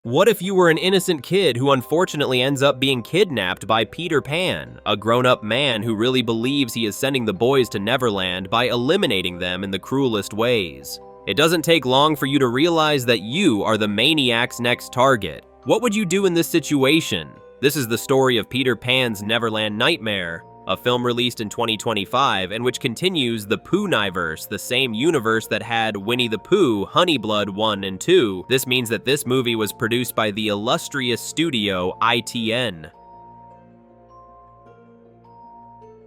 What if you were an innocent kid who unfortunately ends up being kidnapped by Peter Pan, a grown-up man who really believes he is sending the boys to Neverland by eliminating them in the cruelest ways? It doesn't take long for you to realize that you are the maniac's next target. What would you do in this situation? This is the story of Peter Pan's Neverland Nightmare, a film released in 2025 and which continues the Pooh-niverse, the same universe that had Winnie the Pooh, Honeyblood 1 and 2. This means that this movie was produced by the illustrious studio ITN.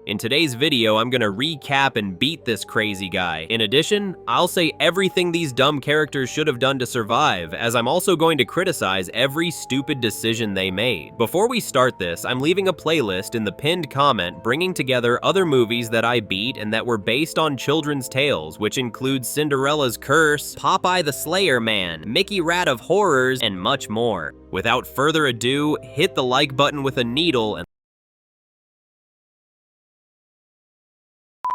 In today's video, I'm gonna recap and beat this crazy guy. In addition, I'll say everything these dumb characters should have done to survive, as I'm also going to criticize every stupid decision they made. Before we start this, I'm leaving a playlist in the pinned comment bringing together other movies that I beat and that were based on children's tales, which include Cinderella's Curse, Popeye the Slayer Man, Mickey Rat of Horrors, and much more. Without further ado, hit the like button with a needle and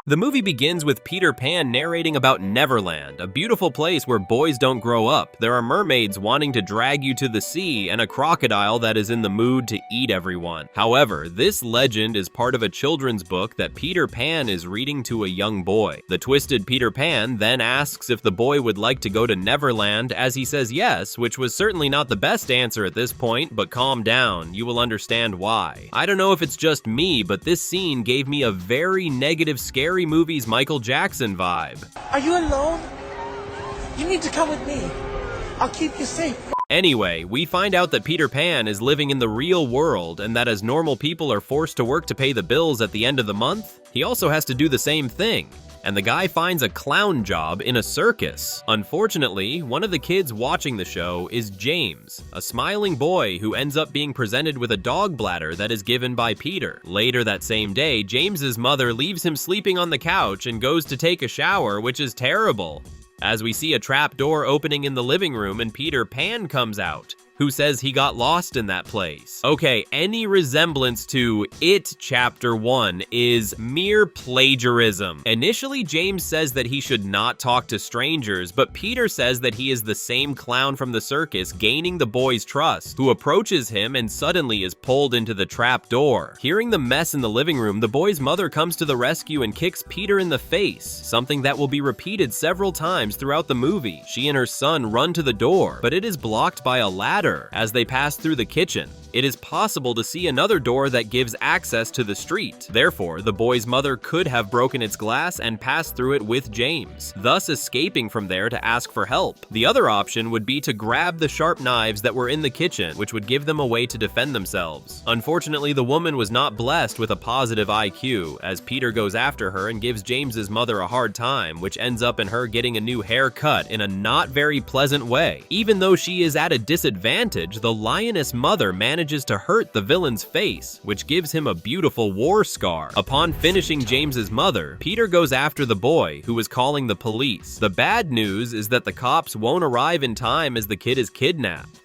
the movie begins with Peter Pan narrating about Neverland, a beautiful place where boys don't grow up. There are mermaids wanting to drag you to the sea and a crocodile that is in the mood to eat everyone. However, this legend is part of a children's book that Peter Pan is reading to a young boy. The twisted Peter Pan then asks if the boy would like to go to Neverland, as he says yes, which was certainly not the best answer at this point, but calm down, you will understand why. I don't know if it's just me, but this scene gave me a very negative, scary movie's Michael Jackson vibe. Are you alone? You need to come with me. I'll keep you safe. Anyway, we find out that Peter Pan is living in the real world and that as normal people are forced to work to pay the bills at the end of the month, he also has to do the same thing. And the guy finds a clown job in a circus. Unfortunately, one of the kids watching the show is James, a smiling boy who ends up being presented with a dog bladder that is given by Peter. Later that same day, James's mother leaves him sleeping on the couch and goes to take a shower, which is terrible, as we see a trap door opening in the living room and Peter Pan comes out, who says he got lost in that place. Okay, any resemblance to It Chapter 1 is mere plagiarism. Initially, James says that he should not talk to strangers, but Peter says that he is the same clown from the circus, gaining the boy's trust, who approaches him and suddenly is pulled into the trap door. Hearing the mess in the living room, the boy's mother comes to the rescue and kicks Peter in the face, something that will be repeated several times throughout the movie. She and her son run to the door, but it is blocked by a ladder as they pass through the kitchen. It is possible to see another door that gives access to the street. Therefore, the boy's mother could have broken its glass and passed through it with James, thus escaping from there to ask for help. The other option would be to grab the sharp knives that were in the kitchen, which would give them a way to defend themselves. Unfortunately, the woman was not blessed with a positive IQ, as Peter goes after her and gives James's mother a hard time, which ends up in her getting a new haircut in a not very pleasant way. Even though she is at a disadvantage, the lioness mother manages to hurt the villain's face, which gives him a beautiful war scar. Upon finishing James's mother, Peter goes after the boy, who is calling the police. The bad news is that the cops won't arrive in time as the kid is kidnapped.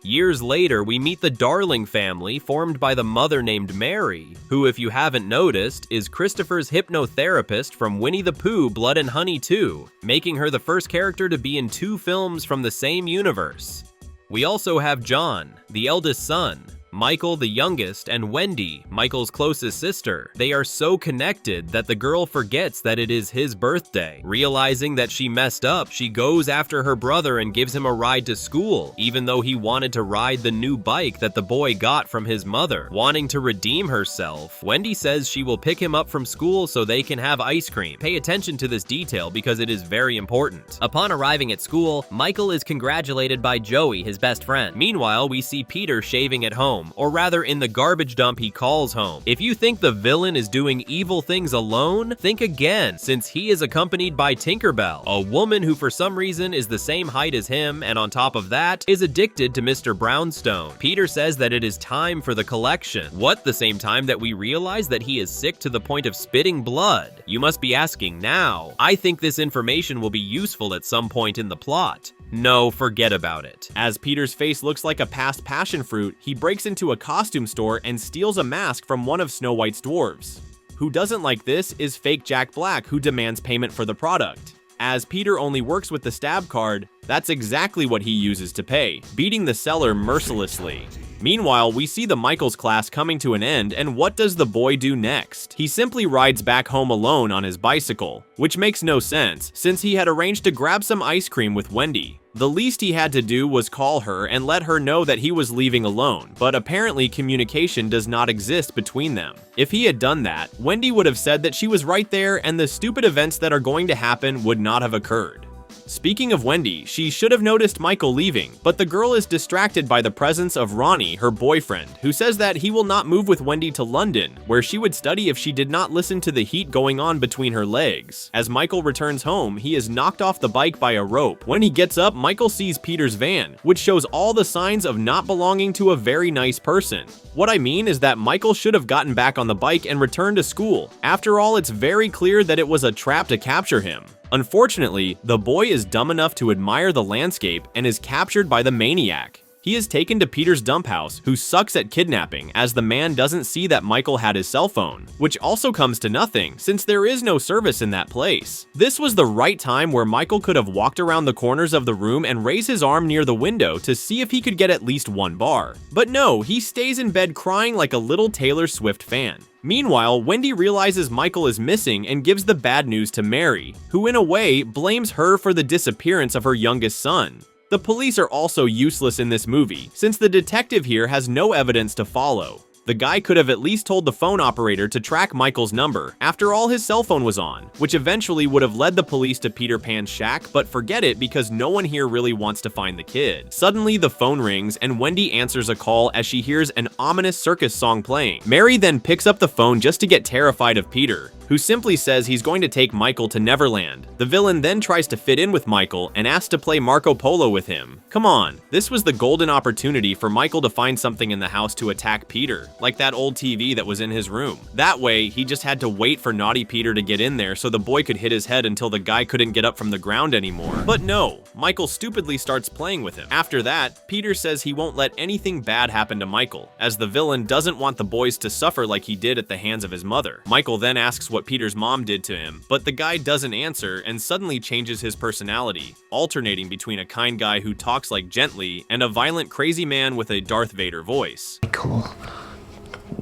Years later, we meet the Darling family, formed by the mother named Mary, who, if you haven't noticed, is Christopher's hypnotherapist from Winnie the Pooh, Blood and Honey 2, making her the first character to be in 2 films from the same universe. We also have John, the eldest son, Michael, the youngest, and Wendy, Michael's closest sister. They are so connected that the girl forgets that it is his birthday. Realizing that she messed up, she goes after her brother and gives him a ride to school, even though he wanted to ride the new bike that the boy got from his mother. Wanting to redeem herself, Wendy says she will pick him up from school so they can have ice cream. Pay attention to this detail because it is very important. Upon arriving at school, Michael is congratulated by Joey, his best friend. Meanwhile, we see Peter shaving at home, or rather in the garbage dump he calls home. If you think the villain is doing evil things alone, think again, since he is accompanied by Tinkerbell, a woman who for some reason is the same height as him, and on top of that, is addicted to Mr. Brownstone. Peter says that it is time for the collection. What, the same time that we realize that he is sick to the point of spitting blood? You must be asking now. I think this information will be useful at some point in the plot. No, forget about it. As Peter's face looks like a past passion fruit, he breaks into a costume store and steals a mask from one of Snow White's dwarves. Who doesn't like this is fake Jack Black, who demands payment for the product. as Peter only works with the stab card, that's exactly what he uses to pay, beating the seller mercilessly. Meanwhile, we see the Michaels class coming to an end, and what does the boy do next? He simply rides back home alone on his bicycle, which makes no sense, since he had arranged to grab some ice cream with Wendy. The least he had to do was call her and let her know that he was leaving alone, but apparently communication does not exist between them. If he had done that, Wendy would have said that she was right there and the stupid events that are going to happen would not have occurred. Speaking of Wendy, she should have noticed Michael leaving, but the girl is distracted by the presence of Ronnie, her boyfriend, who says that he will not move with Wendy to London, where she would study if she did not listen to the heat going on between her legs. As Michael returns home, he is knocked off the bike by a rope. When he gets up, Michael sees Peter's van, which shows all the signs of not belonging to a very nice person. What I mean is that Michael should have gotten back on the bike and returned to school. After all, it's very clear that it was a trap to capture him. Unfortunately, the boy is dumb enough to admire the landscape and is captured by the maniac. He is taken to Peter's dump house, who sucks at kidnapping, as the man doesn't see that Michael had his cell phone, which also comes to nothing since there is no service in that place. This was the right time where Michael could have walked around the corners of the room and raised his arm near the window to see if he could get at least one bar. But no, he stays in bed crying like a little Taylor Swift fan. Meanwhile, Wendy realizes Michael is missing and gives the bad news to Mary, who in a way blames her for the disappearance of her youngest son. The police are also useless in this movie, since the detective here has no evidence to follow. The guy could have at least told the phone operator to track Michael's number. After all, his cell phone was on, which eventually would have led the police to Peter Pan's shack, but forget it because no one here really wants to find the kid. Suddenly, the phone rings and Wendy answers a call as she hears an ominous circus song playing. Mary then picks up the phone just to get terrified of Peter, who simply says he's going to take Michael to Neverland. The villain then tries to fit in with Michael and asks to play Marco Polo with him. Come on, this was the golden opportunity for Michael to find something in the house to attack Peter, like that old TV that was in his room. That way, he just had to wait for naughty Peter to get in there so the boy could hit his head until the guy couldn't get up from the ground anymore. But no, Michael stupidly starts playing with him. After that, Peter says he won't let anything bad happen to Michael, as the villain doesn't want the boys to suffer like he did at the hands of his mother. Michael then asks what Peter's mom did to him, but the guy doesn't answer and suddenly changes his personality, alternating between a kind guy who talks like gently and a violent crazy man with a Darth Vader voice. Michael,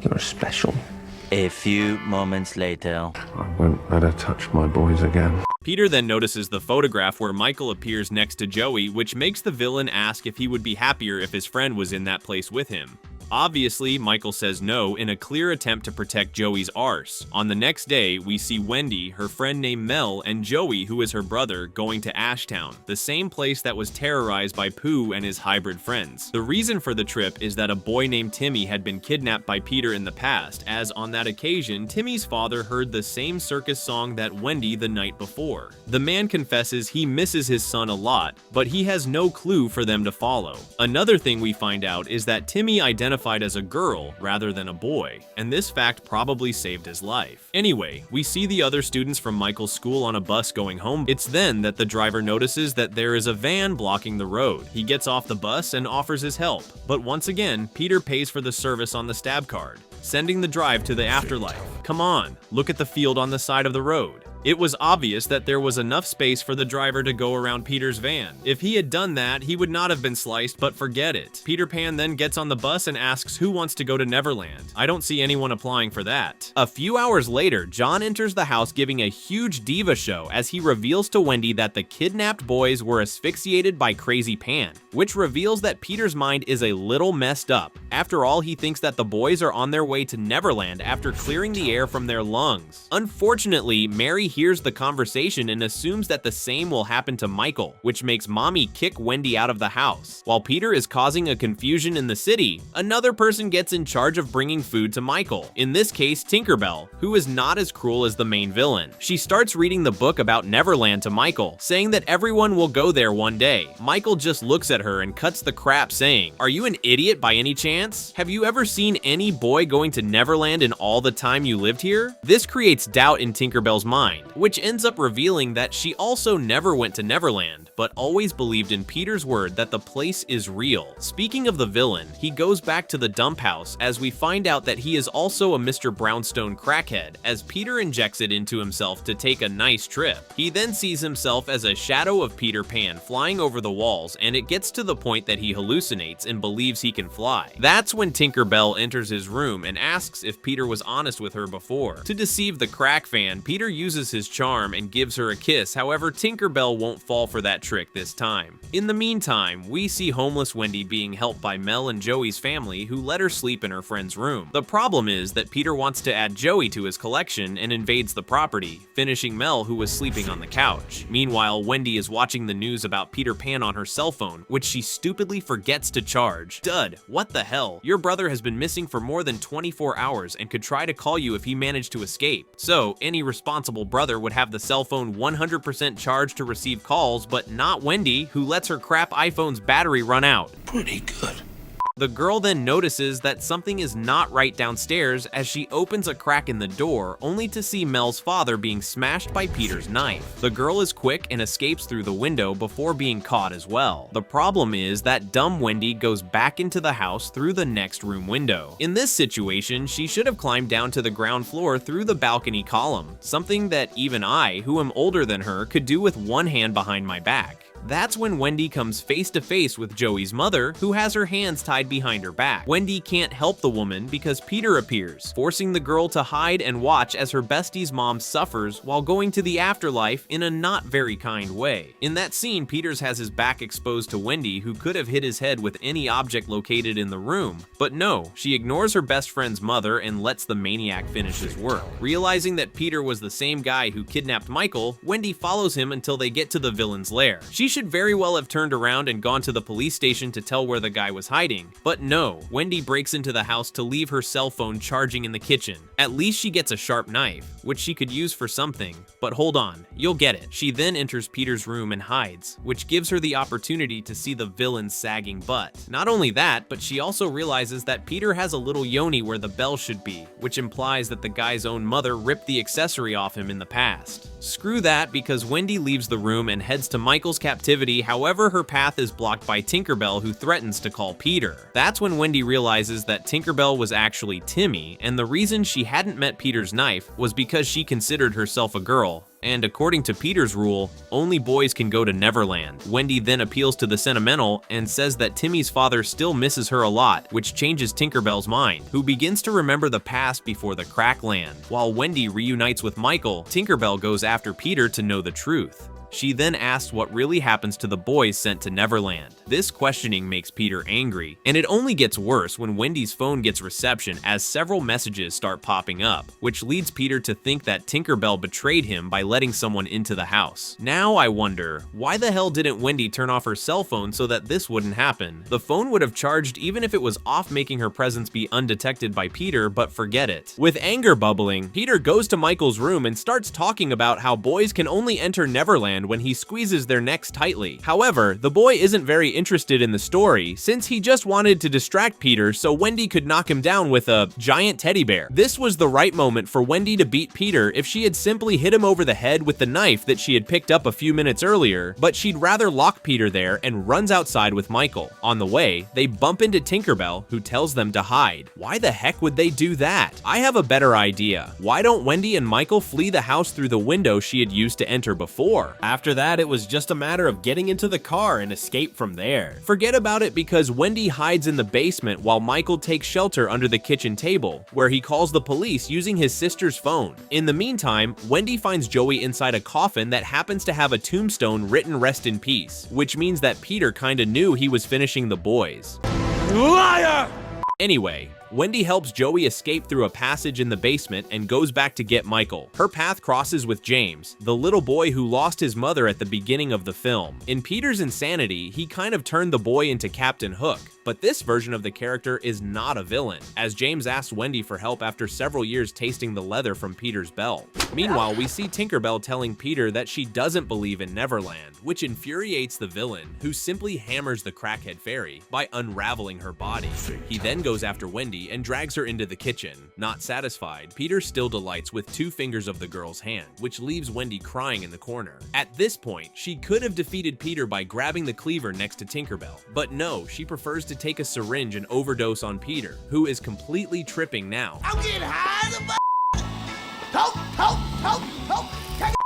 you're special. A few moments later. I won't let her touch my boys again. Peter then notices the photograph where Michael appears next to Joey, which makes the villain ask if he would be happier if his friend was in that place with him. Obviously, Michael says no in a clear attempt to protect Joey's arse. On the next day, we see Wendy, her friend named Mel, and Joey, who is her brother, going to Ashtown, the same place that was terrorized by Pooh and his hybrid friends. The reason for the trip is that a boy named Timmy had been kidnapped by Peter in the past, as on that occasion, Timmy's father heard the same circus song that Wendy the night before. The man confesses he misses his son a lot, but he has no clue for them to follow. Another thing we find out is that Timmy identified as a girl rather than a boy, and this fact probably saved his life. Anyway, we see the other students from Michael's school on a bus going home. It's then that the driver notices that there is a van blocking the road. He gets off the bus and offers his help, but once again, Peter pays for the service on the stab card, sending the drive to the afterlife. Come on, look at the field on the side of the road. It was obvious that there was enough space for the driver to go around Peter's van. If he had done that, he would not have been sliced, but forget it. Peter Pan then gets on the bus and asks who wants to go to Neverland. I don't see anyone applying for that. A few hours later, John enters the house giving a huge diva show as he reveals to Wendy that the kidnapped boys were asphyxiated by Crazy Pan, which reveals that Peter's mind is a little messed up. After all, he thinks that the boys are on their way to Neverland after clearing the air from their lungs. Unfortunately, Mary hears the conversation and assumes that the same will happen to Michael, which makes Mommy kick Wendy out of the house. While Peter is causing a confusion in the city, another person gets in charge of bringing food to Michael, in this case Tinkerbell, who is not as cruel as the main villain. She starts reading the book about Neverland to Michael, saying that everyone will go there one day. Michael just looks at her and cuts the crap, saying, "Are you an idiot by any chance? Have you ever seen any boy going to Neverland in all the time you lived here?" This creates doubt in Tinkerbell's mind, mind, which ends up revealing that she also never went to Neverland, but always believed in Peter's word that the place is real. Speaking of the villain, he goes back to the dump house as we find out that he is also a Mr. Brownstone crackhead, as Peter injects it into himself to take a nice trip. He then sees himself as a shadow of Peter Pan flying over the walls, and it gets to the point that he hallucinates and believes he can fly. That's when Tinkerbell enters his room and asks if Peter was honest with her before. To deceive the crack fan, Peter uses his charm and gives her a kiss, however Tinkerbell won't fall for that trick this time. In the meantime, we see homeless Wendy being helped by Mel and Joey's family, who let her sleep in her friend's room. The problem is that Peter wants to add Joey to his collection and invades the property, finishing Mel, who was sleeping on the couch. Meanwhile, Wendy is watching the news about Peter Pan on her cell phone, which she stupidly forgets to charge. Dud, what the hell? Your brother has been missing for more than 24 hours and could try to call you if he managed to escape. So, any responsible brother would have the cell phone 100% charged to receive calls, but not Wendy, who lets her crap iPhone's battery run out. Pretty good. The girl then notices that something is not right downstairs as she opens a crack in the door, only to see Mel's father being smashed by Peter's knife. The girl is quick and escapes through the window before being caught as well. The problem is that dumb Wendy goes back into the house through the next room window. In this situation, she should have climbed down to the ground floor through the balcony column, something that even I, who am older than her, could do with one hand behind my back. That's when Wendy comes face to face with Joey's mother, who has her hands tied behind her back. Wendy can't help the woman because Peter appears, forcing the girl to hide and watch as her bestie's mom suffers while going to the afterlife in a not very kind way. In that scene, Peters has his back exposed to Wendy, who could have hit his head with any object located in the room, but no, she ignores her best friend's mother and lets the maniac finish his work. Realizing that Peter was the same guy who kidnapped Michael, Wendy follows him until they get to the villain's lair. She should very well have turned around and gone to the police station to tell where the guy was hiding, but no, Wendy breaks into the house to leave her cell phone charging in the kitchen. At least she gets a sharp knife, which she could use for something, but hold on, you'll get it. She then enters Peter's room and hides, which gives her the opportunity to see the villain's sagging butt. Not only that, but she also realizes that Peter has a little yoni where the bell should be, which implies that the guy's own mother ripped the accessory off him in the past. Screw that, because Wendy leaves the room and heads to Michael's captivity, however her path is blocked by Tinkerbell, who threatens to call Peter. That's when Wendy realizes that Tinkerbell was actually Timmy, and the reason she hadn't met Peter's knife was because she considered herself a girl. And according to Peter's rule, only boys can go to Neverland. Wendy then appeals to the sentimental and says that Timmy's father still misses her a lot, which changes Tinkerbell's mind, who begins to remember the past before the crack land. While Wendy reunites with Michael, Tinkerbell goes after Peter to know the truth. She then asks what really happens to the boys sent to Neverland. This questioning makes Peter angry, and it only gets worse when Wendy's phone gets reception as several messages start popping up, which leads Peter to think that Tinkerbell betrayed him by letting someone into the house. Now I wonder, why the hell didn't Wendy turn off her cell phone so that this wouldn't happen? The phone would have charged even if it was off, making her presence be undetected by Peter, but forget it. With anger bubbling, Peter goes to Michael's room and starts talking about how boys can only enter Neverland when he squeezes their necks tightly. However, the boy isn't very interested in the story, since he just wanted to distract Peter so Wendy could knock him down with a giant teddy bear. This was the right moment for Wendy to beat Peter if she had simply hit him over the head with the knife that she had picked up a few minutes earlier, but she'd rather lock Peter there and runs outside with Michael. On the way, they bump into Tinkerbell, who tells them to hide. Why the heck would they do that? I have a better idea. Why don't Wendy and Michael flee the house through the window she had used to enter before? After that, it was just a matter of getting into the car and escape from there. Forget about it, because Wendy hides in the basement while Michael takes shelter under the kitchen table, where he calls the police using his sister's phone. In the meantime, Wendy finds Joey inside a coffin that happens to have a tombstone written "Rest in Peace," which means that Peter kinda knew he was finishing the boys. Liar! Anyway, Wendy helps Joey escape through a passage in the basement and goes back to get Michael. Her path crosses with James, the little boy who lost his mother at the beginning of the film. In Peter's insanity, he kind of turned the boy into Captain Hook, but this version of the character is not a villain, as James asks Wendy for help after several years tasting the leather from Peter's belt. Meanwhile, we see Tinkerbell telling Peter that she doesn't believe in Neverland, which infuriates the villain, who simply hammers the crackhead fairy by unraveling her body. He then goes after Wendy, Wendy and drags her into the kitchen. Not satisfied, Peter still delights with 2 fingers of the girl's hand, which leaves Wendy crying in the corner. At this point, she could have defeated Peter by grabbing the cleaver next to Tinkerbell, but no, she prefers to take a syringe and overdose on Peter, who is completely tripping now. I'm getting high as a help, help, help, help.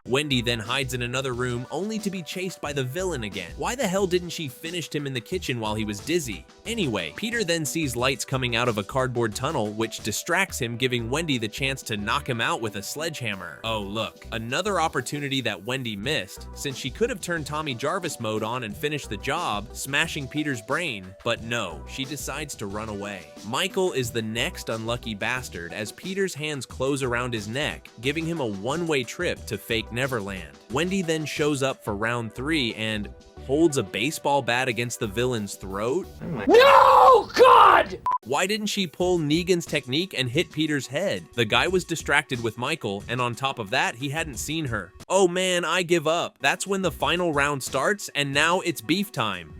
Wendy then hides in another room only to be chased by the villain again. Why the hell didn't she finish him in the kitchen while he was dizzy? Anyway, Peter then sees lights coming out of a cardboard tunnel, which distracts him, giving Wendy the chance to knock him out with a sledgehammer. Oh look, another opportunity that Wendy missed, since she could have turned Tommy Jarvis mode on and finished the job, smashing Peter's brain, but no, she decides to run away. Michael is the next unlucky bastard as Peter's hands close around his neck, giving him a one-way trip to fake Neverland. Wendy then shows up for round 3 and holds a baseball bat against the villain's throat. No, God! Why didn't she pull Negan's technique and hit Peter's head? The guy was distracted with Michael, and on top of that, he hadn't seen her. Oh man, I give up. That's when the final round starts, and now it's beef time.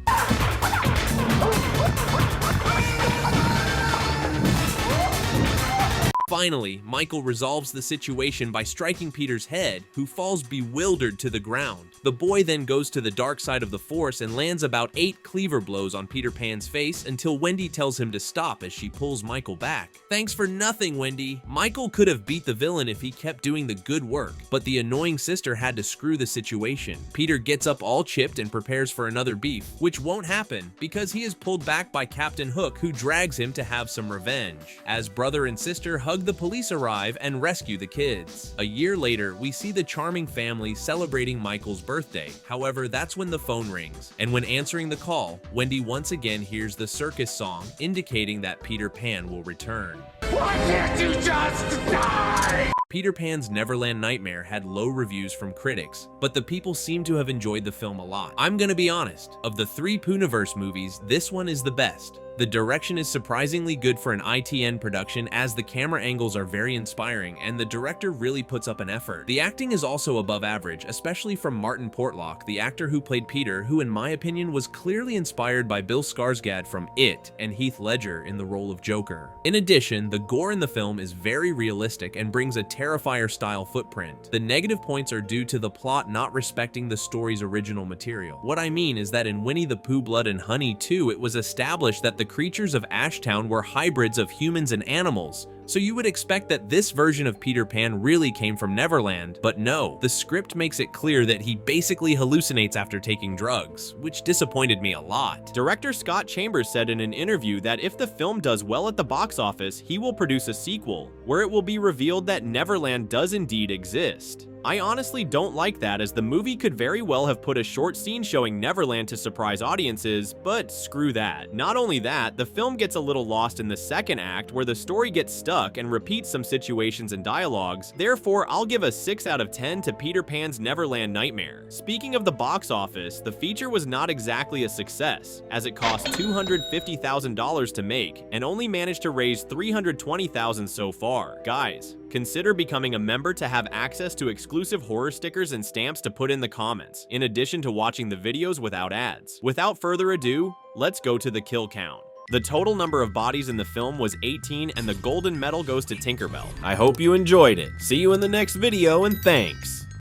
Finally, Michael resolves the situation by striking Peter's head, who falls bewildered to the ground. The boy then goes to the dark side of the Force and lands about 8 cleaver blows on Peter Pan's face until Wendy tells him to stop as she pulls Michael back. Thanks for nothing, Wendy. Michael could have beat the villain if he kept doing the good work, but the annoying sister had to screw the situation. Peter gets up all chipped and prepares for another beef, which won't happen because he is pulled back by Captain Hook, who drags him to have some revenge. As brother and sister hug, the police arrive and rescue the kids. A year later, we see the charming family celebrating Michael's birthday. However, that's when the phone rings, and when answering the call, Wendy once again hears the circus song, indicating that Peter Pan will return. Why can't you just die? Peter Pan's Neverland Nightmare had low reviews from critics, but the people seem to have enjoyed the film a lot. I'm gonna be honest, of the 3 Pooniverse movies, this one is the best. The direction is surprisingly good for an ITN production, as the camera angles are very inspiring and the director really puts up an effort. The acting is also above average, especially from Martin Portlock, the actor who played Peter, who in my opinion was clearly inspired by Bill Skarsgård from It and Heath Ledger in the role of Joker. In addition, the gore in the film is very realistic and brings a Terrifier-style footprint. The negative points are due to the plot not respecting the story's original material. What I mean is that in Winnie the Pooh Blood and Honey 2, it was established that the creatures of Ashtown were hybrids of humans and animals, so you would expect that this version of Peter Pan really came from Neverland, but no, the script makes it clear that he basically hallucinates after taking drugs, which disappointed me a lot. Director Scott Chambers said in an interview that if the film does well at the box office, he will produce a sequel, where it will be revealed that Neverland does indeed exist. I honestly don't like that, as the movie could very well have put a short scene showing Neverland to surprise audiences, but screw that. Not only that, the film gets a little lost in the second act, where the story gets stuck and repeats some situations and dialogues. Therefore, I'll give a 6 out of 10 to Peter Pan's Neverland Nightmare. Speaking of the box office, the feature was not exactly a success, as it cost $250,000 to make and only managed to raise $320,000 so far. Guys, consider becoming a member to have access to exclusive horror stickers and stamps to put in the comments, in addition to watching the videos without ads. Without further ado, let's go to the kill count. The total number of bodies in the film was 18, and the golden medal goes to Tinkerbell. I hope you enjoyed it. See you in the next video, and thanks!